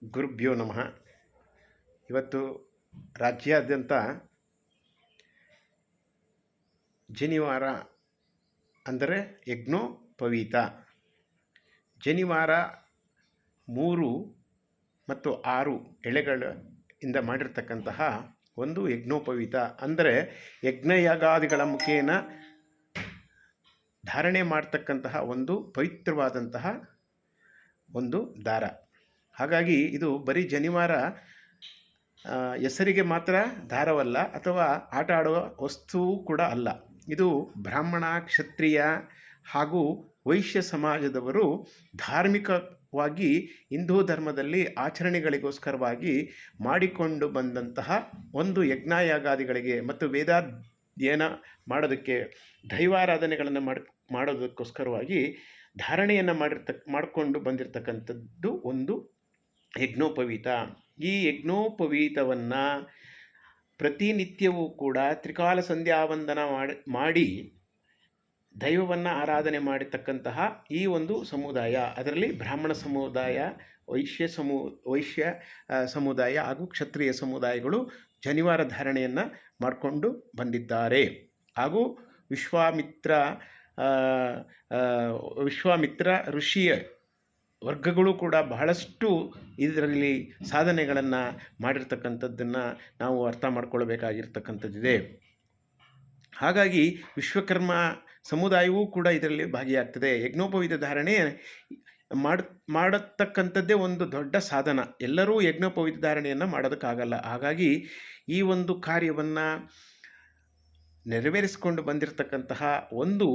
ಗುರುಭ್ಯೋ ನಮಃ. ಇವತ್ತು ರಾಜ್ಯಾದ್ಯಂತ ಜನಿವಾರ ಅಂದರೆ ಯಜ್ಞೋಪವೀತ. ಜನಿವಾರ 3 ಮತ್ತು 6 ಎಳೆಗಳಿಂದ ಮಾಡಿರ್ತಕ್ಕಂತಹ ಒಂದು ಯಜ್ಞೋಪವೀತ, ಅಂದರೆ ಯಜ್ಞಯಾಗಾದಿಗಳ ಮುಖೇನ ಧಾರಣೆ ಮಾಡ್ತಕ್ಕಂತಹ ಒಂದು ಪವಿತ್ರವಾದಂತಹ ಒಂದು ದಾರ. ಹಾಗಾಗಿ ಇದು ಬರೀ ಜನಿವಾರ ಹೆಸರಿಗೆ ಮಾತ್ರ ದಾರವಲ್ಲ, ಅಥವಾ ಆಟ ಆಡುವ ವಸ್ತುವು ಕೂಡ ಅಲ್ಲ. ಇದು ಬ್ರಾಹ್ಮಣ, ಕ್ಷತ್ರಿಯ ಹಾಗೂ ವೈಶ್ಯ ಸಮಾಜದವರು ಧಾರ್ಮಿಕವಾಗಿ ಹಿಂದೂ ಧರ್ಮದಲ್ಲಿ ಆಚರಣೆಗಳಿಗೋಸ್ಕರವಾಗಿ ಮಾಡಿಕೊಂಡು ಬಂದಂತಹ ಒಂದು ಯಜ್ಞಯಾಗಾದಿಗಳಿಗೆ ಮತ್ತು ವೇದಾಧ್ಯಯನ ಮಾಡೋದಕ್ಕೆ, ದೈವಾರಾಧನೆಗಳನ್ನು ಮಾಡೋದಕ್ಕೋಸ್ಕರವಾಗಿ ಧಾರಣೆಯನ್ನು ಮಾಡಿಕೊಂಡು ಬಂದಿರತಕ್ಕಂಥದ್ದು ಒಂದು ಯಜ್ಞೋಪವೀತ. ಈ ಯಜ್ಞೋಪವೀತವನ್ನು ಪ್ರತಿನಿತ್ಯವೂ ಕೂಡ ತ್ರಿಕಾಲ ಸಂಧ್ಯಾವಂದನ ಮಾಡಿ ದೈವವನ್ನು ಆರಾಧನೆ ಮಾಡಿರ್ತಕ್ಕಂತಹ ಈ ಒಂದು ಸಮುದಾಯ, ಅದರಲ್ಲಿ ಬ್ರಾಹ್ಮಣ ಸಮುದಾಯ, ವೈಶ್ಯ ಸಮುದಾಯ ಹಾಗೂ ಕ್ಷತ್ರಿಯ ಸಮುದಾಯಗಳು ಜನಿವಾರ ಧಾರಣೆಯನ್ನು ಮಾಡಿಕೊಂಡು ಬಂದಿದ್ದಾರೆ. ಹಾಗೂ ವಿಶ್ವಾಮಿತ್ರ ಋಷಿಯ ವರ್ಗಗಳು ಕೂಡ ಬಹಳಷ್ಟು ಇದರಲ್ಲಿ ಸಾಧನೆಗಳನ್ನು ಮಾಡಿರ್ತಕ್ಕಂಥದ್ದನ್ನು ನಾವು ಅರ್ಥ ಮಾಡ್ಕೊಳ್ಬೇಕಾಗಿರ್ತಕ್ಕಂಥದ್ದಿದೆ. ಹಾಗಾಗಿ ವಿಶ್ವಕರ್ಮ ಸಮುದಾಯವೂ ಕೂಡ ಇದರಲ್ಲಿ ಭಾಗಿಯಾಗ್ತದೆ. ಯಜ್ಞೋಪವೀತ ಧಾರಣೆ ಮಾಡತಕ್ಕಂಥದ್ದೇ ಒಂದು ದೊಡ್ಡ ಸಾಧನ. ಎಲ್ಲರೂ ಯಜ್ಞೋಪವೀತ ಧಾರಣೆಯನ್ನು ಮಾಡೋದಕ್ಕಾಗಲ್ಲ. ಹಾಗಾಗಿ ಈ ಒಂದು ಕಾರ್ಯವನ್ನು ನೆರವೇರಿಸಿಕೊಂಡು ಬಂದಿರತಕ್ಕಂತಹ ಒಂದು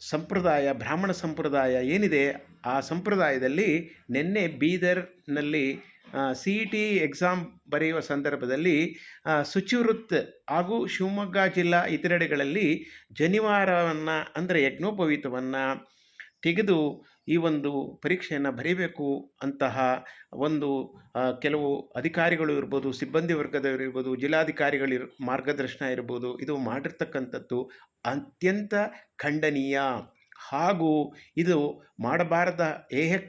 ಸಂಪ್ರದಾಯ, ಬ್ರಾಹ್ಮಣ ಸಂಪ್ರದಾಯ ಏನಿದೆ, ಆ ಸಂಪ್ರದಾಯದಲ್ಲಿ ನಿನ್ನೆ ಬೀದರ್ನಲ್ಲಿ CET ಎಕ್ಸಾಮ್ ಬರೆಯುವ ಸಂದರ್ಭದಲ್ಲಿ ಶುಚಿವೃತ್ ಹಾಗೂ ಶಿವಮೊಗ್ಗ ಜಿಲ್ಲಾ ಇತರೆಡೆಗಳಲ್ಲಿ ಜನಿವಾರವನ್ನು ಅಂದರೆ ಯಜ್ಞೋಪವೀತವನ್ನು ತೆಗೆದು ಈ ಒಂದು ಪರೀಕ್ಷೆಯನ್ನು ಬರೀಬೇಕು ಅಂತಹ ಒಂದು ಕೆಲವು ಅಧಿಕಾರಿಗಳು ಇರ್ಬೋದು, ಸಿಬ್ಬಂದಿ ವರ್ಗದವರು ಇರ್ಬೋದು, ಜಿಲ್ಲಾಧಿಕಾರಿಗಳ ಮಾರ್ಗದರ್ಶನ ಇರ್ಬೋದು, ಇದು ಮಾಡಿರ್ತಕ್ಕಂಥದ್ದು ಅತ್ಯಂತ ಖಂಡನೀಯ. ಹಾಗೂ ಇದು ಮಾಡಬಾರದ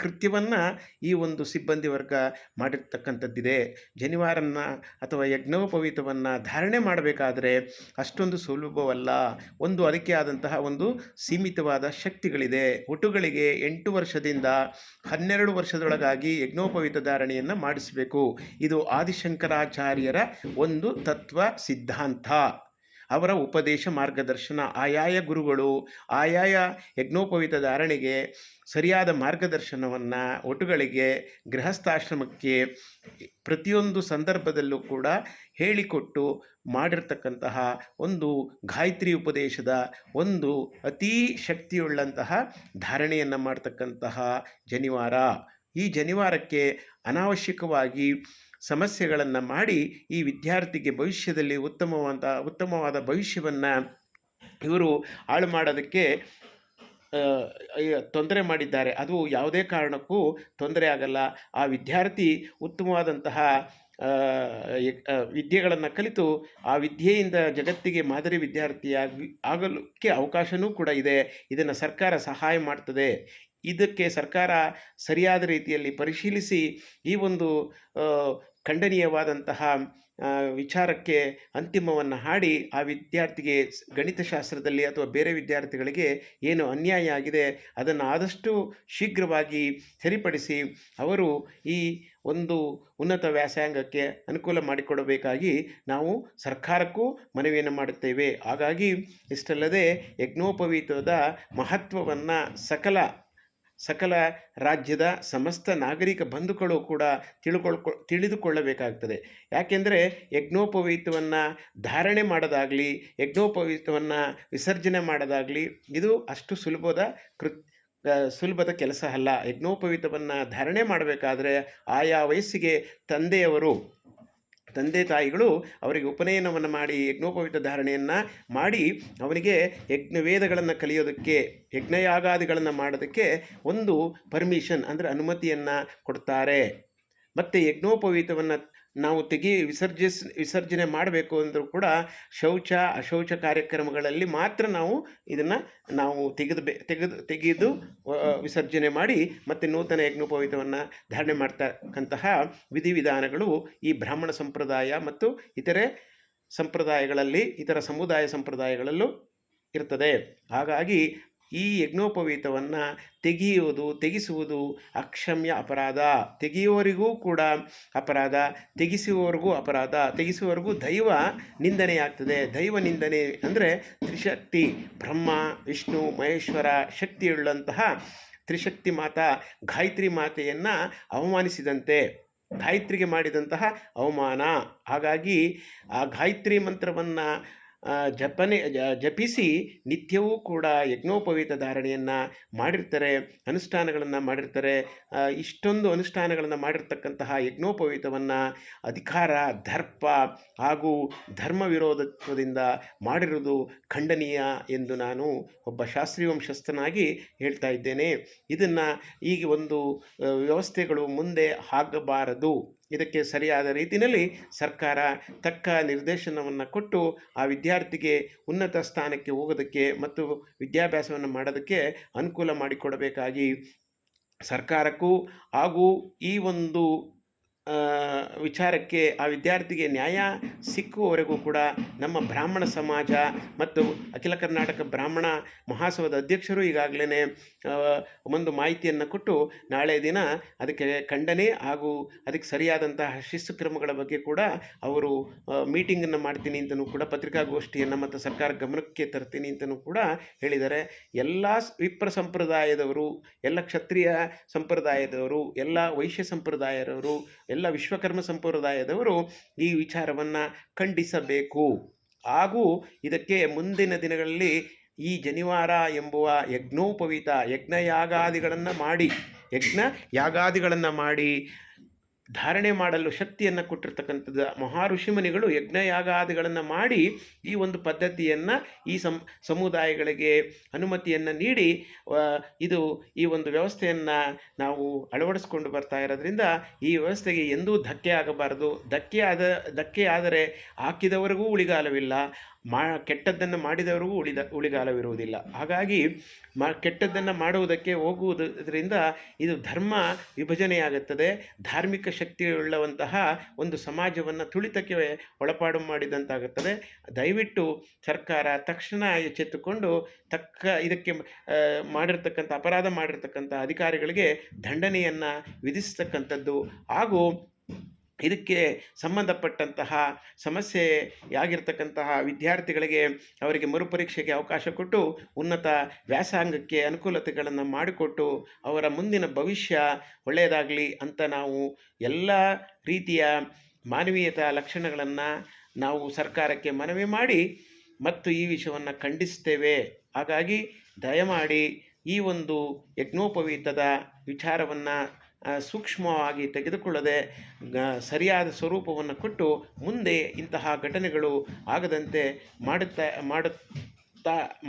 ಕೃತ್ಯವನ್ನು ಈ ಒಂದು ಸಿಬ್ಬಂದಿ ವರ್ಗ ಮಾಡಿರ್ತಕ್ಕಂಥದ್ದಿದೆ. ಜನಿವಾರನ್ನು ಅಥವಾ ಯಜ್ಞೋಪವೀತವನ್ನು ಧಾರಣೆ ಮಾಡಬೇಕಾದ್ರೆ ಅಷ್ಟೊಂದು ಸುಲಭವಲ್ಲ. ಅದಕ್ಕೆ ಆದಂತಹ ಒಂದು ಸೀಮಿತವಾದ ಶಕ್ತಿಗಳಿದೆ. ಒಟುಗಳಿಗೆ 8 ವರ್ಷದಿಂದ 12 ವರ್ಷದೊಳಗಾಗಿ ಯಜ್ಞೋಪವೀತ ಧಾರಣೆಯನ್ನು ಮಾಡಿಸಬೇಕು. ಇದು ಆದಿಶಂಕರಾಚಾರ್ಯರ ಒಂದು ತತ್ವ ಸಿದ್ಧಾಂತ, ಅವರ ಉಪದೇಶ ಮಾರ್ಗದರ್ಶನ. ಆಯಾಯ ಗುರುಗಳು ಆಯಾಯ ಯಜ್ಞೋಪವೀತ ಧಾರಣೆಗೆ ಸರಿಯಾದ ಮಾರ್ಗದರ್ಶನವನ್ನು ಒಟುಗಳಿಗೆ, ಗೃಹಸ್ಥಾಶ್ರಮಕ್ಕೆ ಪ್ರತಿಯೊಂದು ಸಂದರ್ಭದಲ್ಲೂ ಕೂಡ ಹೇಳಿಕೊಟ್ಟು ಮಾಡಿರ್ತಕ್ಕಂತಹ ಒಂದು ಗಾಯತ್ರಿ ಉಪದೇಶದ ಒಂದು ಅತೀ ಶಕ್ತಿಯುಳ್ಳಂತಹ ಧಾರಣೆಯನ್ನು ಮಾಡ್ತಕ್ಕಂತಹ ಜನಿವಾರ. ಈ ಜನಿವಾರಕ್ಕೆ ಅನಾವಶ್ಯಕವಾಗಿ ಸಮಸ್ಯೆಗಳನ್ನು ಮಾಡಿ ಈ ವಿದ್ಯಾರ್ಥಿಗೆ ಭವಿಷ್ಯದಲ್ಲಿ ಉತ್ತಮವಾದ ಭವಿಷ್ಯವನ್ನು ಇವರು ಹಾಳು ಮಾಡೋದಕ್ಕೆ ತೊಂದರೆ ಮಾಡಿದ್ದಾರೆ. ಅದು ಯಾವುದೇ ಕಾರಣಕ್ಕೂ ತೊಂದರೆ ಆಗಲ್ಲ. ಆ ವಿದ್ಯಾರ್ಥಿ ಉತ್ತಮವಾದಂತಹ ವಿದ್ಯೆಗಳನ್ನು ಕಲಿತು ಆ ವಿದ್ಯೆಯಿಂದ ಜಗತ್ತಿಗೆ ಮಾದರಿ ಆಗಲಿಕ್ಕೆ ಅವಕಾಶವೂ ಕೂಡ ಇದೆ. ಇದನ್ನು ಸರ್ಕಾರ ಸಹಾಯ ಮಾಡ್ತದೆ. ಇದಕ್ಕೆ ಸರ್ಕಾರ ಸರಿಯಾದ ರೀತಿಯಲ್ಲಿ ಪರಿಶೀಲಿಸಿ ಈ ಒಂದು ಖಂಡನೀಯವಾದಂತಹ ವಿಚಾರಕ್ಕೆ ಅಂತಿಮವನ್ನು ಹಾಡಿ ಆ ವಿದ್ಯಾರ್ಥಿಗೆ ಗಣಿತಶಾಸ್ತ್ರದಲ್ಲಿ ಅಥವಾ ಬೇರೆ ವಿದ್ಯಾರ್ಥಿಗಳಿಗೆ ಏನು ಅನ್ಯಾಯ ಆಗಿದೆ ಅದನ್ನು ಆದಷ್ಟು ಶೀಘ್ರವಾಗಿ ಸರಿಪಡಿಸಿ ಅವರು ಈ ಒಂದು ಉನ್ನತ ವ್ಯಾಸಂಗಕ್ಕೆ ಅನುಕೂಲ ಮಾಡಿಕೊಡಬೇಕಾಗಿ ನಾವು ಸರ್ಕಾರಕ್ಕೂ ಮನವಿಯನ್ನು ಮಾಡುತ್ತೇವೆ. ಹಾಗಾಗಿ ಇಷ್ಟಲ್ಲದೆ ಯಜ್ಞೋಪವೀತದ ಮಹತ್ವವನ್ನು ಸಕಲ ರಾಜ್ಯದ ಸಮಸ್ತ ನಾಗರಿಕ ಬಂಧುಗಳು ಕೂಡ ತಿಳಿದುಕೊಳ್ಳಬೇಕಾಗ್ತದೆ. ಯಾಕೆಂದರೆ ಯಜ್ಞೋಪವೀತವನ್ನು ಧಾರಣೆ ಮಾಡೋದಾಗಲಿ, ಯಜ್ಞೋಪವೀತವನ್ನು ವಿಸರ್ಜನೆ ಮಾಡೋದಾಗಲಿ ಇದು ಅಷ್ಟು ಸುಲಭದ ಕೆಲಸ ಅಲ್ಲ. ಯಜ್ಞೋಪವೀತವನ್ನು ಧಾರಣೆ ಮಾಡಬೇಕಾದ್ರೆ ಆಯಾ ವಯಸ್ಸಿಗೆ ತಂದೆ ತಾಯಿಗಳು ಅವರಿಗೆ ಉಪನಯನವನ್ನು ಮಾಡಿ ಯಜ್ಞೋಪವೀತ ಧಾರಣೆಯನ್ನು ಮಾಡಿ ಅವನಿಗೆ ಯಜ್ಞವೇದಗಳನ್ನು ಕಲಿಯೋದಕ್ಕೆ, ಯಜ್ಞಯಾಗಾದಿಗಳನ್ನು ಮಾಡೋದಕ್ಕೆ ಒಂದು ಪರ್ಮಿಷನ್ ಅಂದರೆ ಅನುಮತಿಯನ್ನು ಕೊಡ್ತಾರೆ. ಮತ್ತು ಯಜ್ಞೋಪವೀತವನ್ನು ನಾವು ವಿಸರ್ಜನೆ ಮಾಡಬೇಕು ಅಂದರೂ ಕೂಡ ಶೌಚ ಅಶೌಚ ಕಾರ್ಯಕ್ರಮಗಳಲ್ಲಿ ಮಾತ್ರ ನಾವು ತೆಗೆದು ವಿಸರ್ಜನೆ ಮಾಡಿ ಮತ್ತು ನೂತನ ಯಜ್ಞೋಪವೀತವನ್ನು ಧಾರಣೆ ಮಾಡ್ತಕ್ಕಂತಹ ವಿಧಿವಿಧಾನಗಳು ಈ ಬ್ರಾಹ್ಮಣ ಸಂಪ್ರದಾಯ ಮತ್ತು ಇತರೆ ಸಂಪ್ರದಾಯಗಳಲ್ಲಿ, ಇತರ ಸಮುದಾಯ ಸಂಪ್ರದಾಯಗಳಲ್ಲೂ ಇರ್ತದೆ. ಹಾಗಾಗಿ ಈ ಯಜ್ಞೋಪವೀತವನ್ನು ತೆಗೆಸುವುದು ಅಕ್ಷಮ್ಯ ಅಪರಾಧ. ತೆಗೆಯುವವರಿಗೂ ಕೂಡ ಅಪರಾಧ, ತೆಗೆಸುವವರಿಗೂ ಅಪರಾಧ. ತೆಗೆಸುವವರಿಗೂ ದೈವ ನಿಂದನೆಯಾಗ್ತದೆ. ದೈವ ನಿಂದನೆ ಅಂದರೆ ತ್ರಿಶಕ್ತಿ, ಬ್ರಹ್ಮ ವಿಷ್ಣು ಮಹೇಶ್ವರ ಶಕ್ತಿಯುಳ್ಳಂತಹ ತ್ರಿಶಕ್ತಿ ಮಾತಾ ಗಾಯತ್ರಿ ಮಾತೆಯನ್ನು ಅವಮಾನಿಸಿದಂತೆ, ಗಾಯತ್ರಿಗೆ ಮಾಡಿದಂತಹ ಅವಮಾನ. ಹಾಗಾಗಿ ಆ ಗಾಯತ್ರಿ ಮಂತ್ರವನ್ನು ಜಪಿಸಿ ನಿತ್ಯವೂ ಕೂಡ ಯಜ್ಞೋಪವೀತ ಧಾರಣೆಯನ್ನು ಮಾಡಿರ್ತಾರೆ, ಅನುಷ್ಠಾನಗಳನ್ನು ಮಾಡಿರ್ತಾರೆ. ಇಷ್ಟೊಂದು ಅನುಷ್ಠಾನಗಳನ್ನು ಮಾಡಿರ್ತಕ್ಕಂತಹ ಯಜ್ಞೋಪವೀತವನ್ನು ಅಧಿಕಾರ, ದರ್ಪ ಹಾಗೂ ಧರ್ಮ ವಿರೋಧತ್ವದಿಂದ ಮಾಡಿರುವುದು ಖಂಡನೀಯ ಎಂದು ನಾನು ಒಬ್ಬ ಶಾಸ್ತ್ರೀಯ ವಂಶಸ್ಥನಾಗಿ ಹೇಳ್ತಾ ಇದ್ದೇನೆ. ಇದನ್ನು ಈಗ ಒಂದು ವ್ಯವಸ್ಥೆಗಳು ಮುಂದೆ ಆಗಬಾರದು. ಇದಕ್ಕೆ ಸರಿಯಾದ ರೀತಿಯಲ್ಲಿ ಸರ್ಕಾರ ತಕ್ಕ ನಿರ್ದೇಶನವನ್ನು ಕೊಟ್ಟು ಆ ವಿದ್ಯಾರ್ಥಿಗೆ ಉನ್ನತ ಸ್ಥಾನಕ್ಕೆ ಹೋಗೋದಕ್ಕೆ ಮತ್ತು ವಿದ್ಯಾಭ್ಯಾಸವನ್ನು ಮಾಡೋದಕ್ಕೆ ಅನುಕೂಲ ಮಾಡಿಕೊಡಬೇಕಾಗಿ ಸರ್ಕಾರಕ್ಕೂ ಹಾಗೂ ಈ ಒಂದು ವಿಚಾರಕ್ಕೆ ಆ ವಿದ್ಯಾರ್ಥಿಗೆ ನ್ಯಾಯ ಸಿಕ್ಕುವವರೆಗೂ ಕೂಡ ನಮ್ಮ ಬ್ರಾಹ್ಮಣ ಸಮಾಜ ಮತ್ತು ಅಖಿಲ ಕರ್ನಾಟಕ ಬ್ರಾಹ್ಮಣ ಮಹಾಸಭಾದ ಅಧ್ಯಕ್ಷರು ಈಗಾಗಲೇ ಒಂದು ಮಾಹಿತಿಯನ್ನು ಕೊಟ್ಟು ನಾಳೆ ದಿನ ಅದಕ್ಕೆ ಖಂಡನೆ ಹಾಗೂ ಅದಕ್ಕೆ ಸರಿಯಾದಂತಹ ಶಿಸ್ತು ಕ್ರಮಗಳ ಬಗ್ಗೆ ಕೂಡ ಅವರು ಮೀಟಿಂಗನ್ನು ಮಾಡ್ತೀನಿ ಅಂತಲೂ ಕೂಡ, ಪತ್ರಿಕಾಗೋಷ್ಠಿಯನ್ನು ಮತ್ತು ಸರ್ಕಾರ ಗಮನಕ್ಕೆ ತರ್ತೀನಿ ಅಂತಲೂ ಕೂಡ ಹೇಳಿದ್ದಾರೆ. ಎಲ್ಲ ವಿಪ್ರ ಸಂಪ್ರದಾಯದವರು, ಎಲ್ಲ ಕ್ಷತ್ರಿಯ ಸಂಪ್ರದಾಯದವರು, ಎಲ್ಲ ವೈಶ್ಯ ಸಂಪ್ರದಾಯದವರು, ಎಲ್ಲ ವಿಶ್ವಕರ್ಮ ಸಂಪ್ರದಾಯದವರು ಈ ವಿಚಾರವನ್ನು ಖಂಡಿಸಬೇಕು. ಹಾಗೂ ಇದಕ್ಕೆ ಮುಂದಿನ ದಿನಗಳಲ್ಲಿ ಈ ಜನಿವಾರ ಎಂಬುವ ಯಜ್ಞಯಾಗಾದಿಗಳನ್ನು ಮಾಡಿ ಧಾರಣೆ ಮಾಡಲು ಶಕ್ತಿಯನ್ನು ಕೊಟ್ಟಿರ್ತಕ್ಕಂಥದ್ದು ಮಹಾಋಷಿಮುನಿಗಳು ಯಜ್ಞಯಾಗಾದಿಗಳನ್ನು ಮಾಡಿ ಈ ಒಂದು ಪದ್ಧತಿಯನ್ನು ಈ ಸಮುದಾಯಗಳಿಗೆ ಅನುಮತಿಯನ್ನು ನೀಡಿ ಈ ಒಂದು ವ್ಯವಸ್ಥೆಯನ್ನು ನಾವು ಅಳವಡಿಸ್ಕೊಂಡು ಬರ್ತಾ ಇರೋದ್ರಿಂದ ಈ ವ್ಯವಸ್ಥೆಗೆ ಎಂದೂ ಧಕ್ಕೆ ಆಗಬಾರದು. ಧಕ್ಕೆ ಆದರೆ ಹಾಕಿದವರಿಗೂ ಉಳಿಗಾಲವಿಲ್ಲ, ಕೆಟ್ಟದ್ದನ್ನು ಮಾಡಿದವರಿಗೂ ಉಳಿಗಾಲವಿರುವುದಿಲ್ಲ. ಹಾಗಾಗಿ ಕೆಟ್ಟದ್ದನ್ನು ಮಾಡುವುದಕ್ಕೆ ಹೋಗುವುದರಿಂದ ಇದು ಧರ್ಮ ವಿಭಜನೆಯಾಗುತ್ತದೆ. ಧಾರ್ಮಿಕ ಶಕ್ತಿಯುಳ್ಳವಂತಹ ಒಂದು ಸಮಾಜವನ್ನು ತುಳಿತಕ್ಕೆ ಒಳಪಾಡು ಮಾಡಿದಂತಾಗುತ್ತದೆ. ದಯವಿಟ್ಟು ಸರ್ಕಾರ ತಕ್ಷಣ ಎಚ್ಚೆತ್ತುಕೊಂಡು ಇದಕ್ಕೆ ಅಪರಾಧ ಮಾಡಿರ್ತಕ್ಕಂಥ ಅಧಿಕಾರಿಗಳಿಗೆ ದಂಡನೆಯನ್ನು ವಿಧಿಸ್ತಕ್ಕಂಥದ್ದು ಹಾಗೂ ಇದಕ್ಕೆ ಸಂಬಂಧಪಟ್ಟಂತಹ ಸಮಸ್ಯೆಯಾಗಿರ್ತಕ್ಕಂತಹ ವಿದ್ಯಾರ್ಥಿಗಳಿಗೆ ಅವರಿಗೆ ಮರುಪರೀಕ್ಷೆಗೆ ಅವಕಾಶ ಕೊಟ್ಟು ಉನ್ನತ ವ್ಯಾಸಂಗಕ್ಕೆ ಅನುಕೂಲತೆಗಳನ್ನು ಮಾಡಿಕೊಟ್ಟು ಅವರ ಮುಂದಿನ ಭವಿಷ್ಯ ಒಳ್ಳೆಯದಾಗಲಿ ಅಂತ ನಾವು ಎಲ್ಲ ರೀತಿಯ ಮಾನವೀಯತಾ ಲಕ್ಷಣಗಳನ್ನು ನಾವು ಸರ್ಕಾರಕ್ಕೆ ಮನವಿ ಮಾಡಿ ಮತ್ತು ಈ ವಿಷಯವನ್ನು ಖಂಡಿಸ್ತೇವೆ. ಹಾಗಾಗಿ ದಯಮಾಡಿ ಈ ಒಂದು ಯಜ್ಞೋಪವೀತದ ವಿಚಾರವನ್ನು ಸೂಕ್ಷ್ಮವಾಗಿ ತೆಗೆದುಕೊಳ್ಳದೆ ಸರಿಯಾದ ಸ್ವರೂಪವನ್ನು ಕೊಟ್ಟು ಮುಂದೆ ಇಂತಹ ಘಟನೆಗಳು ಆಗದಂತೆ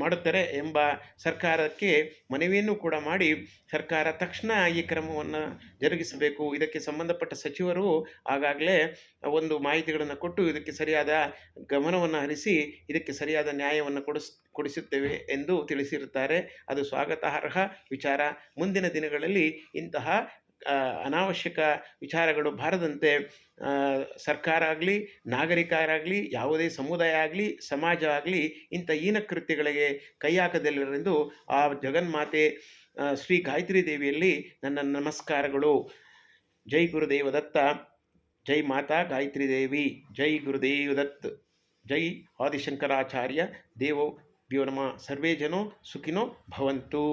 ಮಾಡುತ್ತಾರೆ ಎಂಬ ಸರ್ಕಾರಕ್ಕೆ ಮನವಿಯನ್ನು ಕೂಡ ಮಾಡಿ ಸರ್ಕಾರ ತಕ್ಷಣ ಈ ಕ್ರಮವನ್ನು ಜರುಗಿಸಬೇಕು. ಇದಕ್ಕೆ ಸಂಬಂಧಪಟ್ಟ ಸಚಿವರು ಆಗಾಗಲೇ ಒಂದು ಮಾಹಿತಿಗಳನ್ನು ಕೊಟ್ಟು ಇದಕ್ಕೆ ಸರಿಯಾದ ಗಮನವನ್ನು ಹರಿಸಿ ಇದಕ್ಕೆ ಸರಿಯಾದ ನ್ಯಾಯವನ್ನು ಕೊಡಿಸುತ್ತೇವೆ ಎಂದು ತಿಳಿಸಿರುತ್ತಾರೆ. ಅದು ಸ್ವಾಗತಾರ್ಹ ವಿಚಾರ. ಮುಂದಿನ ದಿನಗಳಲ್ಲಿ ಇಂತಹ ಅನಾವಶ್ಯಕ ವಿಚಾರಗಳು ಬಾರದಂತೆ ಸರ್ಕಾರ ಆಗಲಿ, ನಾಗರಿಕರಾಗಲಿ, ಯಾವುದೇ ಸಮುದಾಯ ಆಗಲಿ, ಸಮಾಜ ಆಗಲಿ ಇಂಥ ಹೀನ ಕೃತ್ಯಗಳಿಗೆ ಕೈ ಹಾಕದಿಲ್ಲರೆಂದು ಆ ಜಗನ್ಮಾತೆ ಶ್ರೀ ಗಾಯತ್ರಿ ದೇವಿಯಲ್ಲಿ ನನ್ನ ನಮಸ್ಕಾರಗಳು. ಜೈ ಗುರುದೇವ ದತ್ತ. ಜೈ ಮಾತಾ ಗಾಯತ್ರಿ ದೇವಿ. ಜೈ ಗುರುದೇವ ದತ್. ಜೈ ಆದಿಶಂಕರಾಚಾರ್ಯ ದೇವೋ ವ್ಯೋ ನಮಃ. ಸರ್ವೇ ಜನೋ ಸುಖಿನೋ ಭವಂತು.